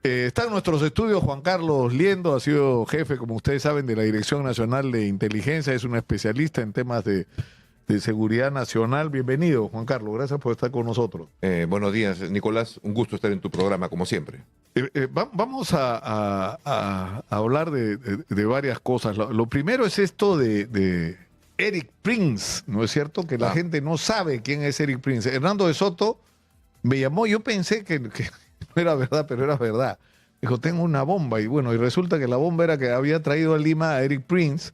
Está en nuestros estudios Juan Carlos Liendo, ha sido jefe, como ustedes saben, de la Dirección Nacional de Inteligencia, es un especialista en temas de seguridad nacional. Bienvenido, Juan Carlos, gracias por estar con nosotros. Buenos días, Nicolás. Un gusto estar en tu programa, como siempre. Vamos a hablar de varias cosas. Lo primero es esto de Eric Prince, ¿no es cierto? Que la gente no sabe quién es Eric Prince. Hernando de Soto me llamó, yo pensé que no era verdad, pero era verdad. Dijo, tengo una bomba. Y bueno, y resulta que la bomba era que había traído a Lima a Eric Prince,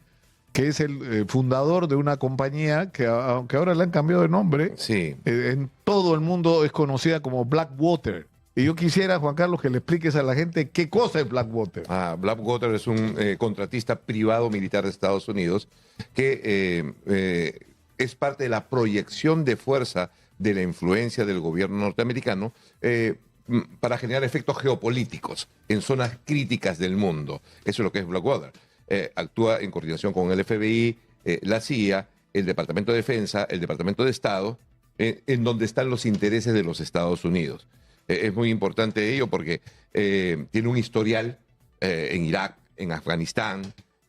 que es el fundador de una compañía que, aunque ahora le han cambiado de nombre, Sí. en todo el mundo es conocida como Blackwater. Y yo quisiera, Juan Carlos, que le expliques a la gente qué cosa es Blackwater. Blackwater es un contratista privado militar de Estados Unidos que es parte de la proyección de fuerza de la influencia del gobierno norteamericano para generar efectos geopolíticos en zonas críticas del mundo. Eso es lo que es Blackwater. Actúa en coordinación con el FBI, la CIA, el Departamento de Defensa, el Departamento de Estado, en donde están los intereses de los Estados Unidos. Es muy importante ello porque tiene un historial en Irak, en Afganistán,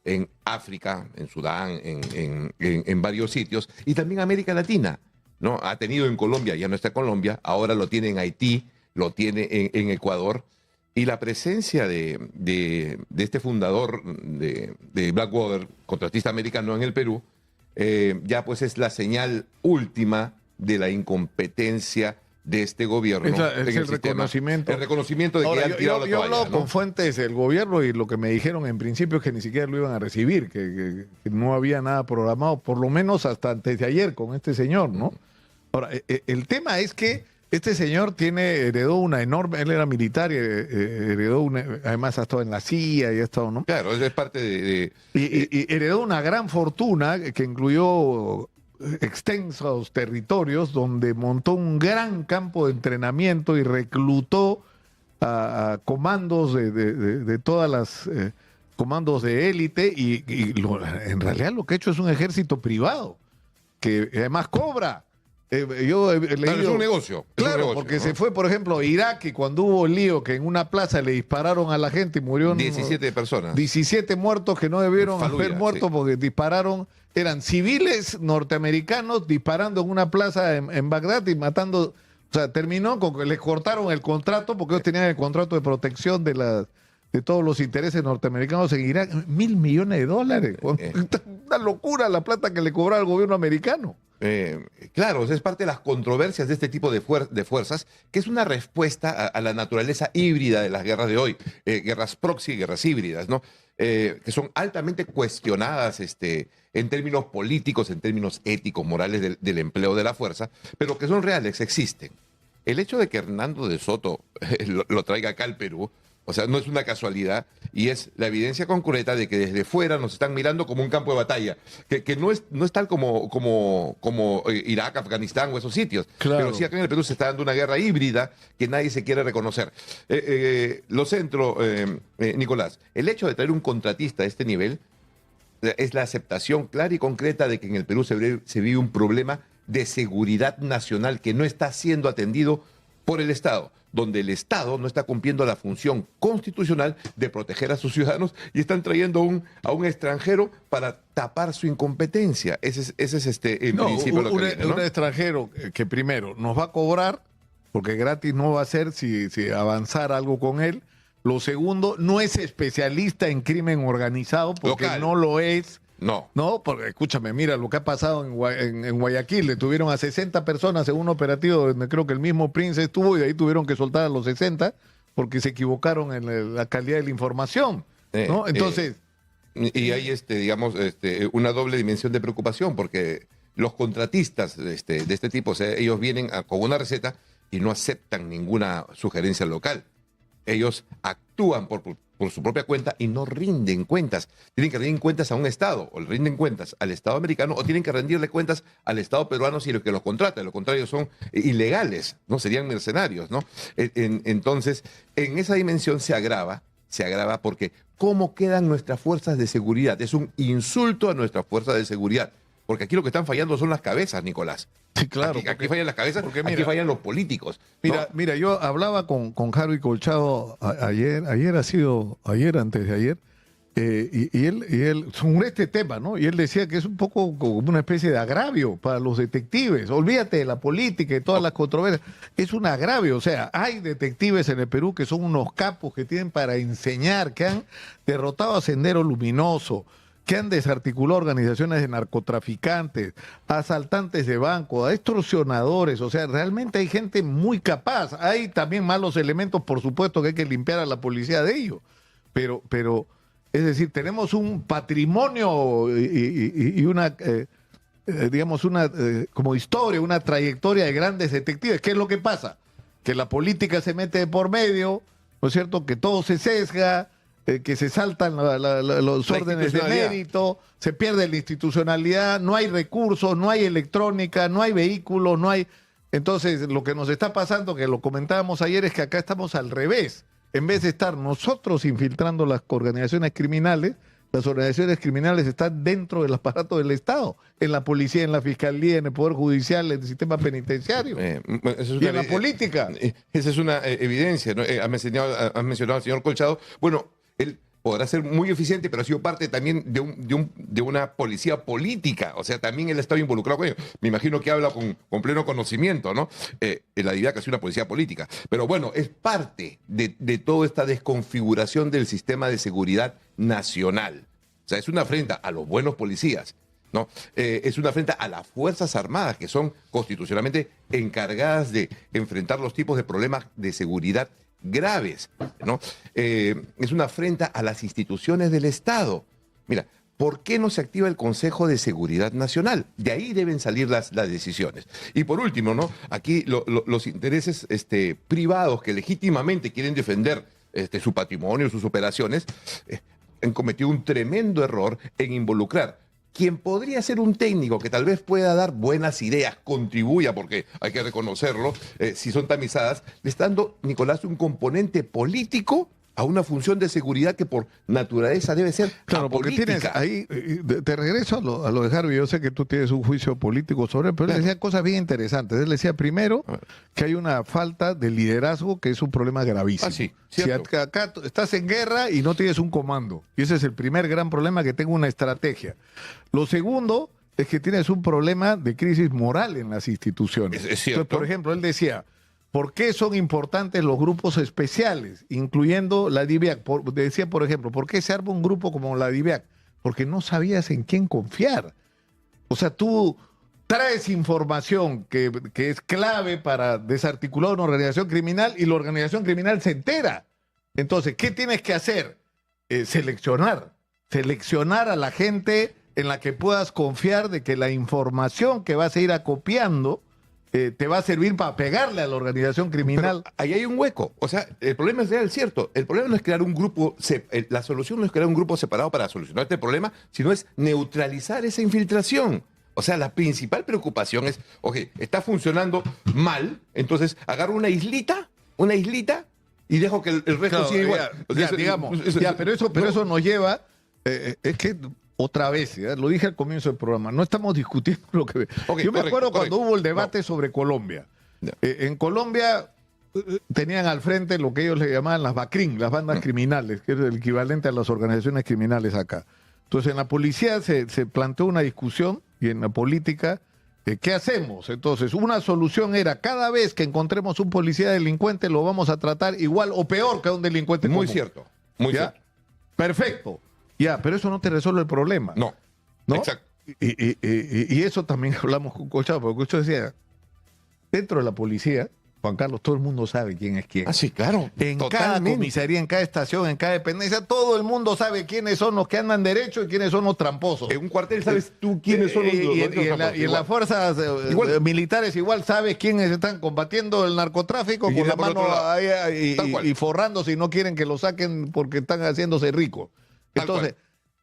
en África, en Sudán, en varios sitios, y también América Latina, ¿no? Ha tenido en Colombia, ya no está en Colombia, ahora lo tiene en Haití, lo tiene en Ecuador, y la presencia de este fundador de Blackwater, contratista americano en el Perú, ya pues es la señal última de la incompetencia de este gobierno. Es el reconocimiento. El reconocimiento de que Ahora, han tirado la yo he toalla, hablado ¿no? con fuentes del gobierno y lo que me dijeron en principio es que ni siquiera lo iban a recibir, que no había nada programado, por lo menos hasta antes de ayer con este señor, ¿no? Ahora, el tema es que este señor heredó una enorme, él era militar y heredó además ha estado en la CIA y ha estado, ¿no? Claro, es parte Y heredó una gran fortuna que incluyó extensos territorios donde montó un gran campo de entrenamiento y reclutó a comandos de todas las comandos de élite en realidad lo que ha hecho es un ejército privado que además cobra. Yo he leído, Claro, es un negocio. Claro, porque se fue, por ejemplo, a Irak y cuando hubo el lío que en una plaza le dispararon a la gente y murieron 17 personas. 17 muertos que no debieron Fallujah, haber muerto sí. porque dispararon, eran civiles norteamericanos disparando en una plaza en Bagdad y matando, o sea, terminó con que les cortaron el contrato porque ellos tenían el contrato de protección de todos los intereses norteamericanos en Irak, $1.000 millones. Una locura la plata que le cobraba el gobierno americano. Claro, es parte de las controversias de este tipo de fuerzas, que es una respuesta a la naturaleza híbrida de las guerras de hoy, guerras proxy y guerras híbridas, ¿no? Que son altamente cuestionadas en términos políticos, en términos éticos, morales del empleo de la fuerza, pero que son reales, existen. El hecho de que Hernando de Soto lo traiga acá al Perú, o sea, no es una casualidad y es la evidencia concreta de que desde fuera nos están mirando como un campo de batalla, que no es tal como Irak, Afganistán o esos sitios. Claro. Pero sí acá en el Perú se está dando una guerra híbrida que nadie se quiere reconocer. Lo centro, Nicolás, el hecho de traer un contratista a este nivel es la aceptación clara y concreta de que en el Perú se vive un problema de seguridad nacional que no está siendo atendido por el Estado, donde el Estado no está cumpliendo la función constitucional de proteger a sus ciudadanos y están trayendo a un extranjero para tapar su incompetencia. Ese es en principio lo que viene, ¿no? Un extranjero que primero nos va a cobrar, porque gratis no va a ser si avanzar algo con él. Lo segundo, no es especialista en crimen organizado, porque Local. no lo es. No. No, porque escúchame, mira lo que ha pasado en Guayaquil. Detuvieron a 60 personas en un operativo donde creo que el mismo Prince estuvo y de ahí tuvieron que soltar a los 60 porque se equivocaron en la calidad de la información, ¿no? Entonces... y hay, digamos, una doble dimensión de preocupación porque los contratistas de este tipo, o sea, ellos vienen con una receta y no aceptan ninguna sugerencia local. Ellos actúan por su propia cuenta y no rinden cuentas. Tienen que rendir cuentas a un Estado, o le rinden cuentas al Estado americano, o tienen que rendirle cuentas al Estado peruano si lo que los contrata. De lo contrario son ilegales, ¿no? Serían mercenarios, ¿no? Entonces, en esa dimensión se agrava porque ¿cómo quedan nuestras fuerzas de seguridad? Es un insulto a nuestras fuerzas de seguridad. porque aquí lo que están fallando son las cabezas, Nicolás. Sí, claro. Aquí fallan las cabezas, porque aquí mira, fallan los políticos. ¿no? Mira, yo hablaba con Harvey Colchado ayer, antes de ayer, y él, sobre este tema, ¿no? Y él decía que es un poco como una especie de agravio para los detectives. Olvídate de la política y todas las controversias. Es un agravio. O sea, hay detectives en el Perú que son unos capos que tienen para enseñar, que han derrotado a Sendero Luminoso, que han desarticulado organizaciones de narcotraficantes, asaltantes de banco, a extorsionadores. O sea, realmente hay gente muy capaz. Hay también malos elementos, por supuesto, que hay que limpiar a la policía de ello. Pero es decir, tenemos un patrimonio y una, digamos, una como historia, una trayectoria de grandes detectives. ¿Qué es lo que pasa? Que la política se mete de por medio, ¿no es cierto? Que todo se sesga, que se saltan los órdenes de mérito, se pierde la institucionalidad, no hay recursos, no hay electrónica, no hay vehículos, no hay... Entonces, lo que nos está pasando, que lo comentábamos ayer, es que acá estamos al revés. En vez de estar nosotros infiltrando las organizaciones criminales, las organizaciones criminales están dentro del aparato del Estado, en la policía, en la fiscalía, en el Poder Judicial, en el sistema penitenciario y en la política. Esa es una evidencia, ¿no? Has mencionado al señor Colchado. Bueno, él podrá ser muy eficiente, pero ha sido parte también de una policía política. O sea, también él ha estado involucrado con ello. Me imagino que habla con pleno conocimiento, ¿no? La DIVIAC ha sido una policía política. Pero bueno, es parte de toda esta desconfiguración del sistema de seguridad nacional. O sea, es una afrenta a los buenos policías, ¿no? Es una afrenta a las Fuerzas Armadas, que son constitucionalmente encargadas de enfrentar los tipos de problemas de seguridad graves, ¿no? Es una afrenta a las instituciones del Estado. Mira, ¿por qué no se activa el Consejo de Seguridad Nacional? De ahí deben salir las decisiones. Y por último, ¿no? Aquí los intereses privados que legítimamente quieren defender su patrimonio, sus operaciones, han cometido un tremendo error en involucrar quien podría ser un técnico que tal vez pueda dar buenas ideas, contribuya, porque hay que reconocerlo, si son tamizadas, le está dando, Nicolás, un componente político a una función de seguridad que por naturaleza debe ser claro, porque tienes ahí, te regreso a lo de Harvey, yo sé que tú tienes un juicio político sobre él, pero él decía cosas bien interesantes. Él decía primero que hay una falta de liderazgo que es un problema gravísimo. Sí, si acá estás en guerra y no tienes un comando, y ese es el primer gran problema, que tenga una estrategia. Lo segundo es que tienes un problema de crisis moral en las instituciones. Es cierto. Entonces, por ejemplo, él decía, ¿por qué son importantes los grupos especiales, incluyendo la DIVIAC? Decía, por ejemplo, ¿por qué se arma un grupo como la DIVIAC? Porque no sabías en quién confiar. O sea, tú traes información que es clave para desarticular una organización criminal y la organización criminal se entera. Entonces, ¿qué tienes que hacer? Seleccionar a la gente en la que puedas confiar de que la información que vas a ir acopiando te va a servir para pegarle a la organización criminal. Pero ahí hay un hueco. O sea, el problema es real, cierto. El problema no es crear un grupo, la solución no es crear un grupo separado para solucionar este problema, sino es neutralizar esa infiltración. O sea, la principal preocupación es, ok, está funcionando mal, entonces agarro una islita y dejo que el resto siga igual. Pero eso nos lleva, es que otra vez, lo dije al comienzo del programa, no estamos discutiendo lo que... Yo me acuerdo cuando hubo el debate sobre Colombia. En Colombia tenían al frente lo que ellos le llamaban las BACRIM, las bandas criminales, que es el equivalente a las organizaciones criminales acá. Entonces en la policía se planteó una discusión y en la política, ¿qué hacemos? Entonces una solución era, cada vez que encontremos un policía delincuente lo vamos a tratar igual o peor que a un delincuente común. Muy cierto, muy cierto. Perfecto. Ya, pero eso no te resuelve el problema. No, exacto. Y eso también hablamos con Colchado, porque Colchado decía, dentro de la policía, Juan Carlos, todo el mundo sabe quién es quién. Ah, sí, claro. En cada comisaría, en cada estación, en cada dependencia, todo el mundo sabe quiénes son los que andan derecho y quiénes son los tramposos. En un cuartel sabes tú quiénes son los tramposos. Y en las fuerzas militares igual sabes quiénes están combatiendo el narcotráfico con la mano ahí y forrándose y no quieren que lo saquen porque están haciéndose ricos. Entonces,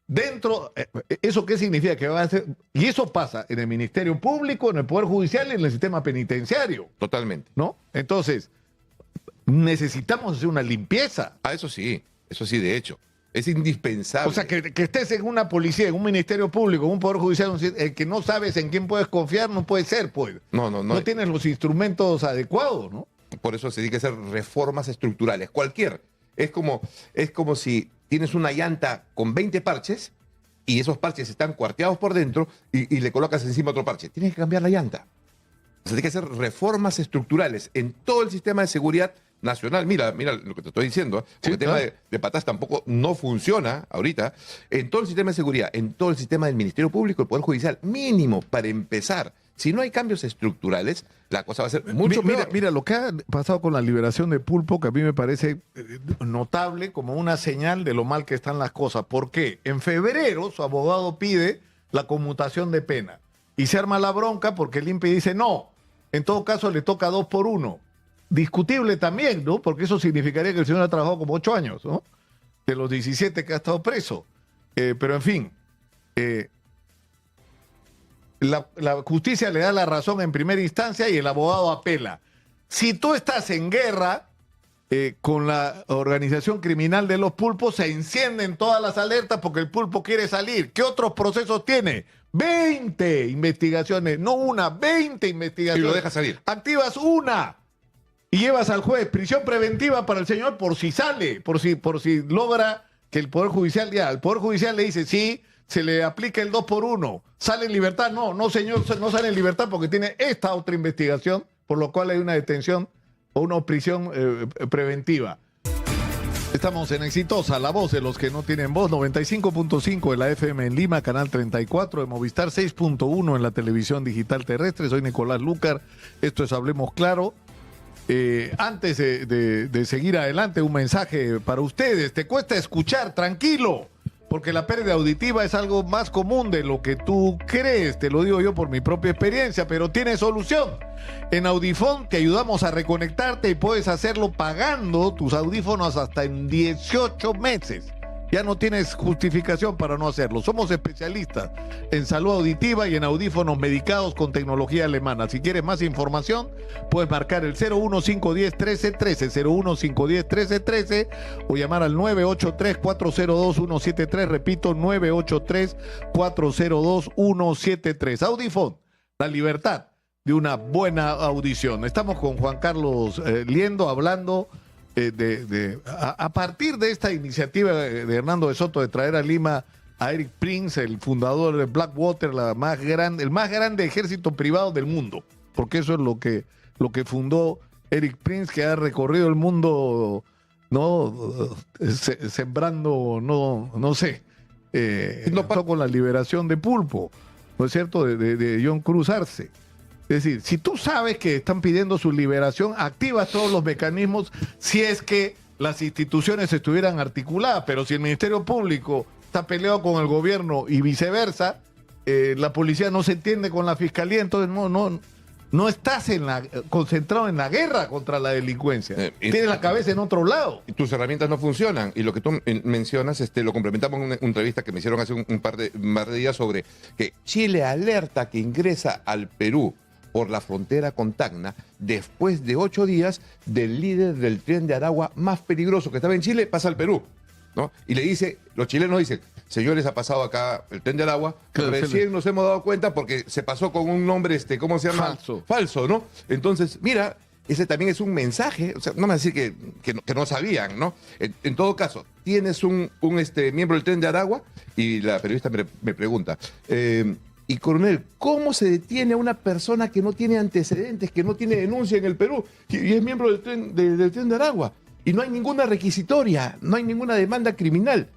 dentro, ¿eso qué significa? Que va a ser, y eso pasa en el Ministerio Público, en el Poder Judicial y en el sistema penitenciario. Totalmente. ¿No? Entonces, necesitamos hacer una limpieza. Eso sí, de hecho. Es indispensable. O sea, que estés en una policía, en un ministerio público, en un poder judicial, el que no sabes en quién puedes confiar, no puede ser, pues. No tienes los instrumentos adecuados, ¿no? Por eso se tiene que hacer reformas estructurales. Es como si tienes una llanta con 20 parches y esos parches están cuarteados por dentro y le colocas encima otro parche. Tienes que cambiar la llanta. O sea, tiene que hacer reformas estructurales en todo el sistema de seguridad nacional. Mira lo que te estoy diciendo, ¿eh? Porque Sí, el tema claro. de patas tampoco no funciona ahorita. En todo el sistema de seguridad, en todo el sistema del Ministerio Público, el Poder Judicial, mínimo para empezar. Si no hay cambios estructurales, la cosa va a ser mucho peor. Mira, lo que ha pasado con la liberación de Pulpo, que a mí me parece notable como una señal de lo mal que están las cosas. ¿Por qué? En febrero su abogado pide la conmutación de pena y se arma la bronca porque el INPI dice no, en todo caso le toca 2 por 1. Discutible también, ¿no? Porque eso significaría que el señor ha trabajado como 8 años, ¿no? De los 17 que ha estado preso. Pero en fin, la justicia le da la razón en primera instancia y el abogado apela. Si tú estás en guerra con la organización criminal de los pulpos, se encienden todas las alertas porque el pulpo quiere salir. ¿Qué otros procesos tiene? 20 investigaciones, no una, 20 investigaciones. Y lo deja salir. Activas una y llevas al juez prisión preventiva para el señor por si sale, por si logra que el Poder Judicial al Poder Judicial le dice sí, se le aplica el 2 por 1. ¿Sale en libertad? No, señor, no sale en libertad porque tiene esta otra investigación, por lo cual hay una detención o una prisión preventiva. Estamos en Exitosa, la voz de los que no tienen voz, 95.5 de la FM en Lima, canal 34 de Movistar, 6.1 en la televisión digital terrestre. Soy Nicolás Lúcar, esto es Hablemos Claro. Antes de seguir adelante, un mensaje para ustedes. Te cuesta escuchar, tranquilo, porque la pérdida auditiva es algo más común de lo que tú crees. Te lo digo yo por mi propia experiencia, pero tiene solución. En Audifón te ayudamos a reconectarte y puedes hacerlo pagando tus audífonos hasta en 18 meses. Ya no tienes justificación para no hacerlo. Somos especialistas en salud auditiva y en audífonos medicados con tecnología alemana. Si quieres más información, puedes marcar el 01510-1313, 01510-1313 o llamar al 983-402-173. Repito, 983-402-173. Audifón, la libertad de una buena audición. Estamos con Juan Carlos Liendo hablando a partir de esta iniciativa de Hernando de Soto de traer a Lima a Eric Prince, el fundador de Blackwater, el más grande ejército privado del mundo, porque eso es lo que fundó Eric Prince, que ha recorrido el mundo, ¿no? Sembrando, no sé, con la liberación de Pulpo, ¿no es cierto?, de John Cruz Arce. Es decir, si tú sabes que están pidiendo su liberación, activas todos los mecanismos si es que las instituciones estuvieran articuladas, pero si el Ministerio Público está peleado con el gobierno y viceversa, la policía no se entiende con la fiscalía, entonces no estás concentrado en la guerra contra la delincuencia. Tienes la cabeza en otro lado. Tus herramientas no funcionan. Y lo que tú mencionas, lo complementamos en una entrevista que me hicieron hace un par de días sobre que Chile alerta que ingresa al Perú por la frontera con Tacna, después de 8 días del líder del tren de Aragua más peligroso que estaba en Chile, pasa al Perú, ¿no? Y le dice, los chilenos dicen, señores, ha pasado acá el tren de Aragua, claro, recién nos hemos dado cuenta porque se pasó con un nombre, ¿cómo se llama? Falso, ¿no? Entonces, mira, ese también es un mensaje, o sea, no me va a decir que no sabían, ¿no? En todo caso, tienes un miembro del tren de Aragua, y la periodista me pregunta, y coronel, ¿cómo se detiene a una persona que no tiene antecedentes, que no tiene denuncia en el Perú y es miembro del tren de Aragua? Y no hay ninguna requisitoria, no hay ninguna demanda criminal,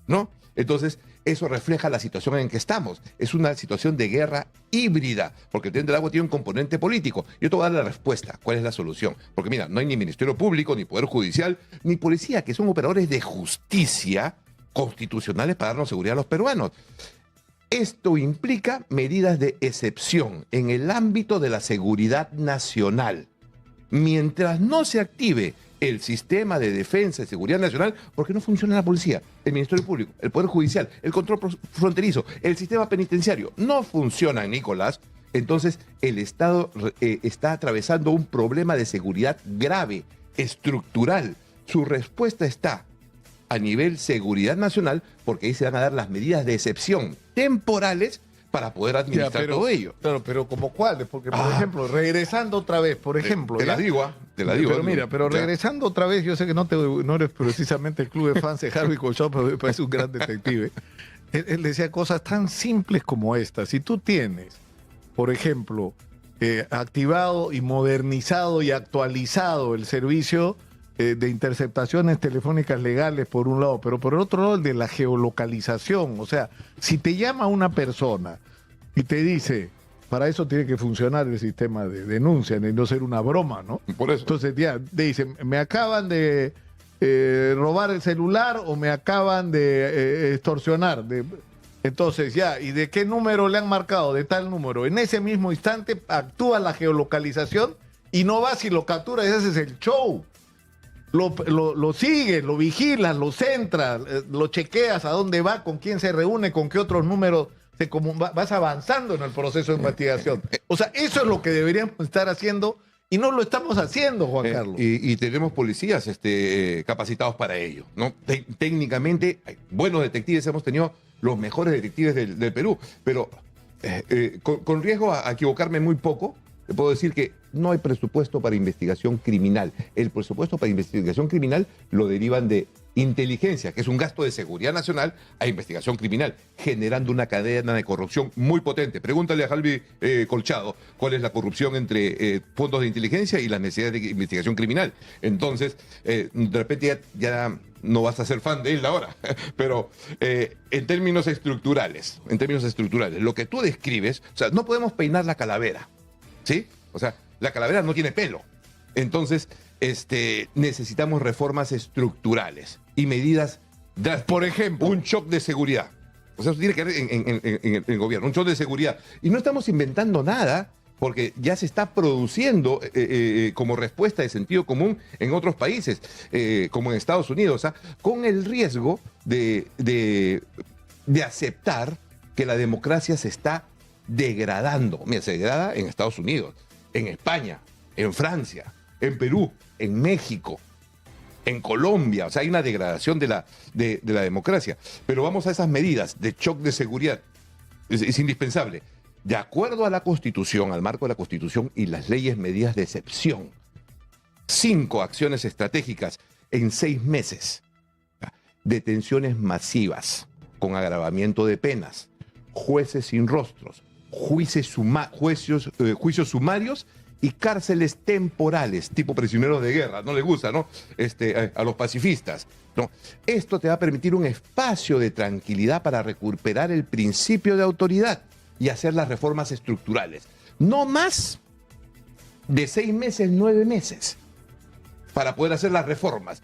¿no? Entonces, eso refleja la situación en que estamos. Es una situación de guerra híbrida, porque el tren de Aragua tiene un componente político. Yo te voy a dar la respuesta. ¿Cuál es la solución? Porque mira, no hay ni Ministerio Público, ni Poder Judicial, ni policía, que son operadores de justicia constitucionales para darnos seguridad a los peruanos. Esto implica medidas de excepción en el ámbito de la seguridad nacional. Mientras no se active el sistema de defensa y seguridad nacional, porque no funciona la policía, el Ministerio Público, el Poder Judicial, el control fronterizo, el sistema penitenciario, no funcionan, Nicolás, entonces el Estado está atravesando un problema de seguridad grave, estructural. Su respuesta está a nivel seguridad nacional, porque ahí se van a dar las medidas de excepción temporales para poder administrar todo ello. Claro, pero ¿como cuáles? Porque, por ejemplo, regresando otra vez, por ejemplo... Te la digo, te la digo. Pero mira, pero regresando otra vez, yo sé que no eres precisamente el club de fans de Harvey Colchado, pero me parece un gran detective. Él decía cosas tan simples como estas. Si tú tienes, por ejemplo, activado y modernizado y actualizado el servicio de interceptaciones telefónicas legales por un lado, pero por el otro lado el de la geolocalización. O sea, si te llama una persona y te dice, para eso tiene que funcionar el sistema de denuncia, y no ser una broma, ¿no? Por eso. Entonces ya te dicen, me acaban de robar el celular o me acaban de extorsionar. Entonces ya, ¿y de qué número le han marcado? De tal número. En ese mismo instante actúa la geolocalización y no vas y lo capturas y haces el show. Lo sigues, lo vigilas, lo centras, lo chequeas a dónde va, con quién se reúne, con qué otros números vas avanzando en el proceso de investigación. O sea, eso es lo que deberíamos estar haciendo y no lo estamos haciendo, Juan Carlos. Y tenemos policías capacitados para ello, ¿no? Técnicamente, buenos detectives, hemos tenido los mejores detectives del Perú, pero con riesgo a equivocarme muy poco, te puedo decir que no hay presupuesto para investigación criminal. El presupuesto para investigación criminal lo derivan de inteligencia, que es un gasto de seguridad nacional, a investigación criminal, generando una cadena de corrupción muy potente. Pregúntale a Harvey Colchado cuál es la corrupción entre fondos de inteligencia y las necesidades de investigación criminal. Entonces, de repente ya no vas a ser fan de él ahora, pero en términos estructurales, lo que tú describes, o sea, no podemos peinar la calavera, ¿sí? O sea, la calavera no tiene pelo. Entonces, necesitamos reformas estructurales y medidas drásticas. Por ejemplo, un shock de seguridad. O sea, eso tiene que ver en el gobierno, un shock de seguridad. Y no estamos inventando nada, porque ya se está produciendo como respuesta de sentido común en otros países, como en Estados Unidos, con el riesgo de aceptar que la democracia se está degradando. Mira, se degrada en Estados Unidos, en España, en Francia, en Perú, en México, en Colombia. O sea, hay una degradación de la democracia. Pero vamos a esas medidas de shock de seguridad. Es indispensable. De acuerdo a la Constitución, al marco de la Constitución y las leyes medidas de excepción. 5 acciones estratégicas en 6 meses. Detenciones masivas con agravamiento de penas. Jueces sin rostros. Juicios sumarios y cárceles temporales, tipo prisioneros de guerra. No les gusta, ¿no? A los pacifistas, ¿no? Esto te va a permitir un espacio de tranquilidad para recuperar el principio de autoridad y hacer las reformas estructurales. No más de 6 meses, 9 meses, para poder hacer las reformas.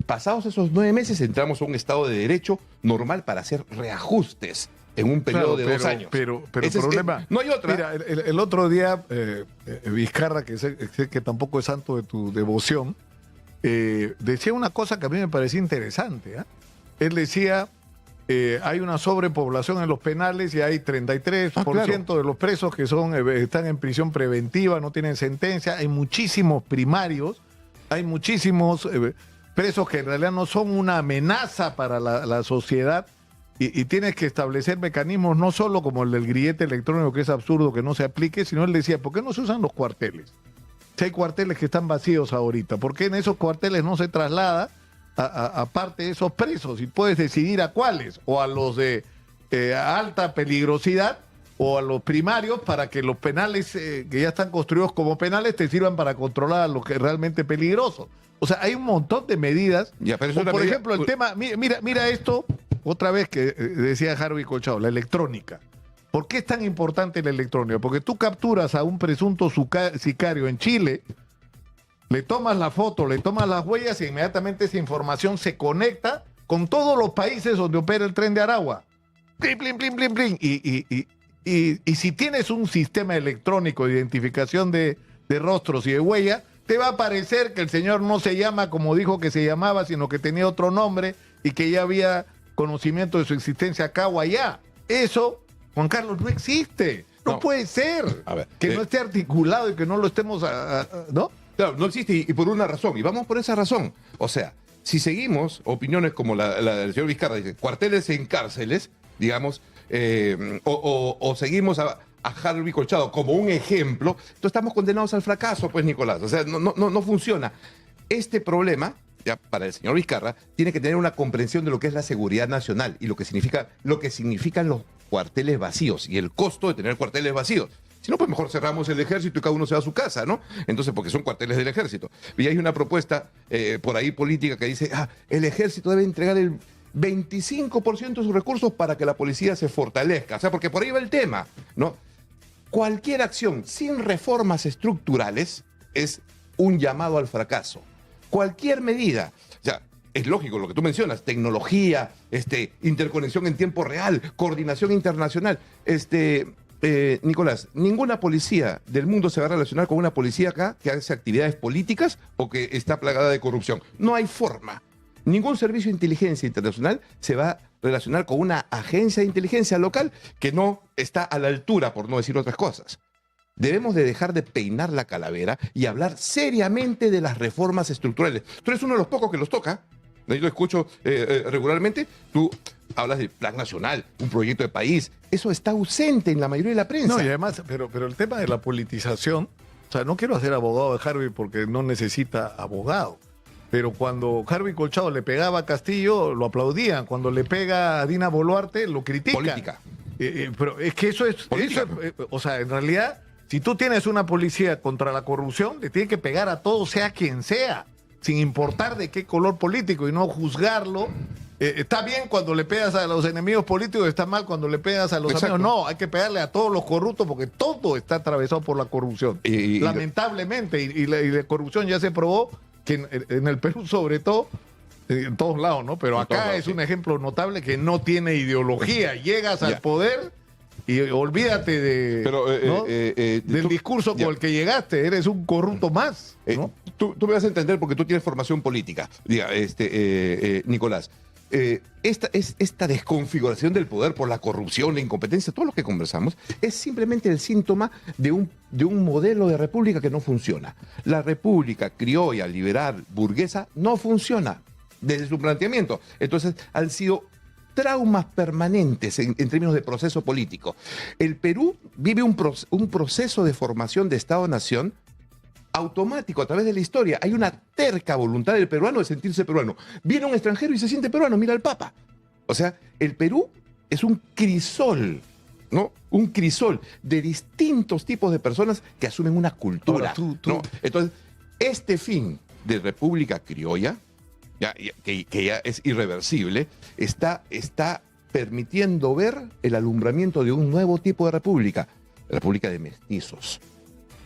Pasados esos 9 meses, entramos a un Estado de Derecho normal para hacer reajustes en un periodo de 2 años. Pero el problema... no hay otra. Mira, el otro día, Vizcarra, que sé que tampoco es santo de tu devoción, decía una cosa que a mí me parecía interesante. Él decía, hay una sobrepoblación en los penales y hay 33% de los presos que están en prisión preventiva, no tienen sentencia. Hay muchísimos primarios, hay muchísimos presos que en realidad no son una amenaza para la sociedad. Y tienes que establecer mecanismos no solo como el del grillete electrónico, que es absurdo que no se aplique, sino él decía, ¿por qué no se usan los cuarteles? Si hay cuarteles que están vacíos ahorita, ¿por qué en esos cuarteles no se traslada a parte de esos presos? Y puedes decidir a cuáles, o a los de alta peligrosidad, o a los primarios, para que los penales que ya están construidos como penales te sirvan para controlar a los que es realmente peligroso. O sea, hay un montón de medidas. Ya, pero eso por ejemplo, el tema, mira esto, otra vez que decía Harvey Colchado, la electrónica. ¿Por qué es tan importante la electrónica? Porque tú capturas a un presunto sicario en Chile, le tomas la foto, le tomas las huellas y inmediatamente esa información se conecta con todos los países donde opera el Tren de Aragua. Plin, plin, plin, plin, plin. Y si tienes un sistema electrónico de identificación de rostros y de huella, te va a parecer que el señor no se llama como dijo que se llamaba, sino que tenía otro nombre y que ya había conocimiento de su existencia acá o allá. Eso, Juan Carlos, no existe. No puede ser. A ver, que no esté articulado y que no lo estemos... ¿no? Claro, no existe y por una razón. Y vamos por esa razón. O sea, si seguimos opiniones como la del señor Vizcarra, dice, cuarteles en cárceles, digamos, o seguimos a Harvey Colchado como un ejemplo, entonces estamos condenados al fracaso, pues, Nicolás. O sea, no funciona. Este problema, ya para el señor Vizcarra, tiene que tener una comprensión de lo que es la seguridad nacional y lo que significan los cuarteles vacíos y el costo de tener cuarteles vacíos. Si no, pues mejor cerramos el ejército y cada uno se va a su casa, ¿no? Entonces, porque son cuarteles del ejército. Y hay una propuesta por ahí política que dice, el ejército debe entregar el 25% de sus recursos para que la policía se fortalezca. O sea, porque por ahí va el tema, ¿no? Cualquier acción sin reformas estructurales es un llamado al fracaso. Cualquier medida, o sea, es lógico lo que tú mencionas, tecnología, interconexión en tiempo real, coordinación internacional. Nicolás, ninguna policía del mundo se va a relacionar con una policía acá que hace actividades políticas o que está plagada de corrupción. No hay forma. Ningún servicio de inteligencia internacional se va a relacionar con una agencia de inteligencia local que no está a la altura, por no decir otras cosas. Debemos de dejar de peinar la calavera y hablar seriamente de las reformas estructurales. Tú eres uno de los pocos que los toca. Yo lo escucho regularmente. Tú hablas del plan nacional, un proyecto de país. Eso está ausente en la mayoría de la prensa. No, y además, pero el tema de la politización, o sea, no quiero hacer abogado de Harvey porque no necesita abogado. Pero cuando Harvey Colchado le pegaba a Castillo, lo aplaudían. Cuando le pega a Dina Boluarte, lo critican. Política. Pero es que eso es... o sea, en realidad, si tú tienes una policía contra la corrupción, le tiene que pegar a todo, sea quien sea, sin importar de qué color político, y no juzgarlo. Está bien cuando le pegas a los enemigos políticos, está mal cuando le pegas a los Exacto. amigos. No, hay que pegarle a todos los corruptos porque todo está atravesado por la corrupción. Lamentablemente, y la corrupción ya se probó que en el Perú sobre todo, en todos lados, ¿no? Pero acá es un ejemplo notable que no tiene ideología. Llegas al poder y olvídate del discurso con el que llegaste. Eres un corrupto más, ¿no? Tú me vas a entender porque tú tienes formación política, Nicolás. Esta desconfiguración del poder por la corrupción, la incompetencia, todo lo que conversamos, es simplemente el síntoma de un modelo de república que no funciona. La república criolla, liberal, burguesa, no funciona desde su planteamiento. Entonces, han sido traumas permanentes en términos de proceso político. El Perú vive un proceso de formación de Estado-Nación automático a través de la historia. Hay una terca voluntad del peruano de sentirse peruano. Viene un extranjero y se siente peruano, mira al Papa. O sea, el Perú es un crisol, ¿no? Un crisol de distintos tipos de personas que asumen una cultura. Ahora, ¿no? Entonces, este fin de República Criolla, que ya es irreversible, está permitiendo ver el alumbramiento de un nuevo tipo de república, la república de mestizos.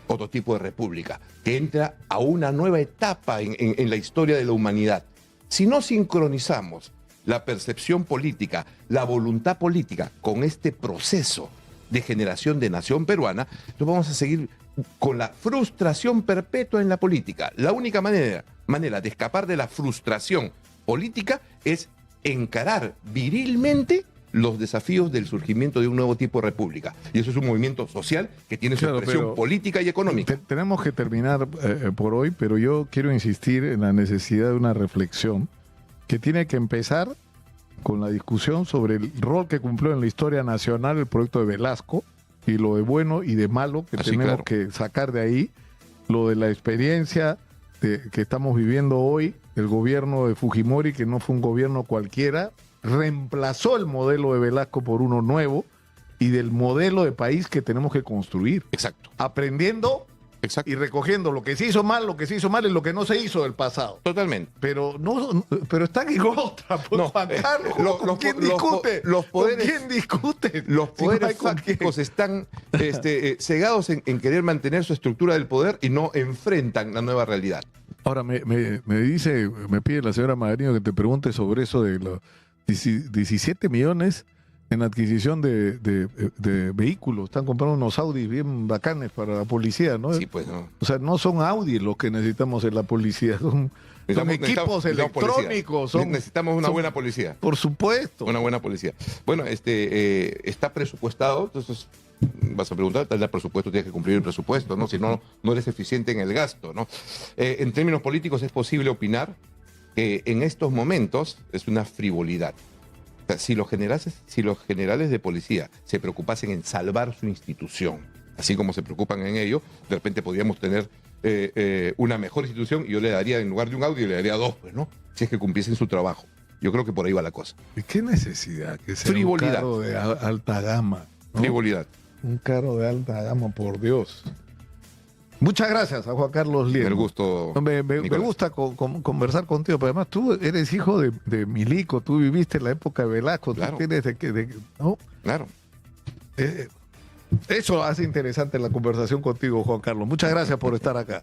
Otro tipo de república, que entra a una nueva etapa en la historia de la humanidad. Si no sincronizamos la percepción política, la voluntad política con este proceso de generación de nación peruana, entonces vamos a seguir con la frustración perpetua en la política. La única manera de escapar de la frustración política es encarar virilmente los desafíos del surgimiento de un nuevo tipo de república. Y eso es un movimiento social que tiene su expresión política y económica. Tenemos que terminar por hoy, pero yo quiero insistir en la necesidad de una reflexión que tiene que empezar con la discusión sobre el rol que cumplió en la historia nacional el proyecto de Velasco y lo de bueno y de malo que tenemos que sacar de ahí, lo de la experiencia que estamos viviendo hoy, el gobierno de Fujimori, que no fue un gobierno cualquiera, reemplazó el modelo de Velasco por uno nuevo y del modelo de país que tenemos que construir. Exacto. Aprendiendo y recogiendo lo que se hizo mal y lo que no se hizo del pasado. Totalmente. Pero están en contra, pues, no, Juan Carlos. ¿Con quién discute? ¿Con quién discute? Los poderes fácticos están cegados en querer mantener su estructura del poder y no enfrentan la nueva realidad. Ahora me pide la señora Magariño que te pregunte sobre eso de los 17 millones en adquisición de vehículos. Están comprando unos Audis bien bacanes para la policía, ¿no? Sí, pues no. O sea, no son Audi los que necesitamos en la policía, son equipos electrónicos. Necesitamos una buena policía. Por supuesto. Una buena policía. Bueno, está presupuestado, entonces vas a preguntar, tal vez el presupuesto, tienes que cumplir el presupuesto, ¿no? Si no, no eres eficiente en el gasto, ¿no? En términos políticos es posible opinar que en estos momentos es una frivolidad. O sea, si los generales de policía se preocupasen en salvar su institución, así como se preocupan en ello, de repente podríamos tener una mejor institución y yo le daría, en lugar de un audio, le daría 2, pues, ¿no? Si es que cumpliesen su trabajo. Yo creo que por ahí va la cosa. ¿Y qué necesidad? Que sea Frivolidad. un carro de alta gama, ¿no? Frivolidad. Un carro de alta gama, por Dios. Muchas gracias a Juan Carlos Liendo. El gusto. No, me Nicolás. gusta conversar contigo, pero además tú eres hijo de Milico, tú viviste en la época de Velasco, Claro. tú tienes ¿no? Claro. Eso hace interesante la conversación contigo, Juan Carlos. Muchas gracias por estar acá.